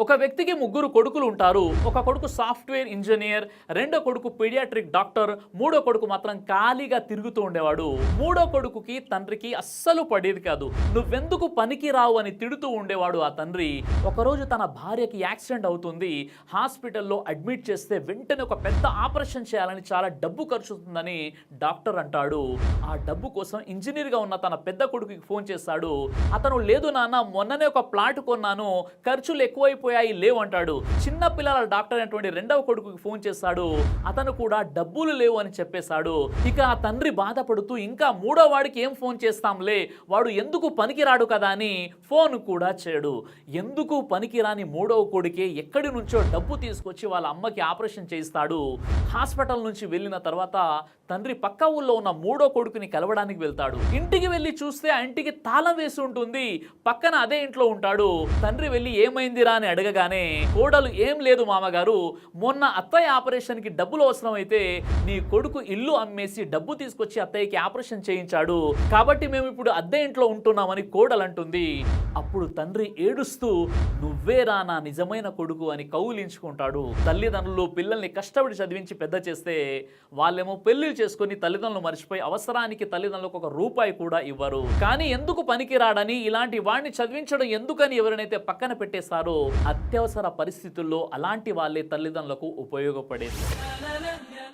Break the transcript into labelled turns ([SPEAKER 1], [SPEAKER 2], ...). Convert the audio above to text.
[SPEAKER 1] ఒక వ్యక్తికి ముగ్గురు కొడుకులు ఉంటారు. ఒక కొడుకు సాఫ్ట్వేర్ ఇంజనీర్, రెండో కొడుకు పీడియాట్రిక్ డాక్టర్, మూడో కొడుకు మాత్రం ఖాళీగా తిరుగుతూ ఉండేవాడు. మూడో కొడుకుకి తండ్రికి అస్సలు పడేది కాదు. నువ్వెందుకు పనికి రావు అని తిడుతూ ఉండేవాడు ఆ తండ్రి. ఒకరోజు తన భార్యకి యాక్సిడెంట్ అవుతుంది. హాస్పిటల్లో అడ్మిట్ చేస్తే వెంటనే ఒక పెద్ద ఆపరేషన్ చేయాలని చాలా డబ్బు ఖర్చు అవుతుందని డాక్టర్ అంటాడు. ఆ డబ్బు కోసం ఇంజనీర్గా ఉన్న తన పెద్ద కొడుకుకి ఫోన్ చేస్తాడు. అతను లేదు నాన్న, మొన్ననే ఒక ప్లాట్ కొన్నాను, ఖర్చులు ఎక్కువైపోయాయి లేవు అంటాడు. చిన్న పిల్లల డాక్టర్ అయినటువంటి రెండవ కొడుకుకి ఫోన్ చేస్తాడు. అతను కూడా డబ్బులు లేవు అని చెప్పేశాడు. ఇక ఆ తండ్రి బాధపడుతూ ఇంకా మూడో వాడికి ఏం ఫోన్ చేస్తాంలే, వాడు ఎందుకు పనికిరాడు కదా అని ఫోన్ కూడా చేయడు. ఎందుకు పనికిరాని మూడవ కొడుకే ఎక్కడి నుంచో డబ్బు తీసుకొచ్చి వాళ్ళ అమ్మకి ఆపరేషన్ చేయిస్తాడు. హాస్పిటల్ నుంచి వెళ్ళిన తర్వాత తండ్రి పక్క ఊళ్ళో ఉన్న మూడో కొడుకుని కలవడానికి వెళ్తాడు. ఇంటికి వెళ్ళి చూస్తే ఆ ఇంటికి తాళం వేసి ఉంటుంది. పక్కన అదే ఇంట్లో ఉంటాడు. తండ్రి వెళ్ళి ఏమైందిరా అని అడగగానే కోడలు ఏం లేదు మామగారు, మొన్న అత్తయ్య ఆపరేషన్కి డబ్బులు అవసరం అయితే నీ కొడుకు ఇల్లు అమ్మేసి డబ్బు తీసుకొచ్చి అత్తయ్యకి ఆపరేషన్ చేయించాడు, కాబట్టి మేము ఇప్పుడు అద్దె ఇంట్లో ఉంటున్నామని కోడలు అంటుంది. అప్పుడు తండ్రి ఏడుస్తూ నువ్వేరా నా నిజమైన కొడుకు అని కౌలించుకుంటాడు. తల్లిదండ్రులు పిల్లల్ని కష్టపడి చదివించి పెద్ద చేస్తే వాళ్ళేమో పెళ్లి చేసుకుని తల్లిదండ్రులు మర్చిపోయి అవసరానికి తల్లిదండ్రులకు ఒక రూపాయి కూడా ఇవ్వరు. కానీ ఎందుకు పనికిరాడని, ఇలాంటి వాడిని చదివించడం ఎందుకని ఎవరినైతే పక్కన పెట్టేస్తారో అత్యవసర పరిస్థితుల్లో అలాంటి వాళ్ళే తల్లిదండ్రులకు ఉపయోగపడేది.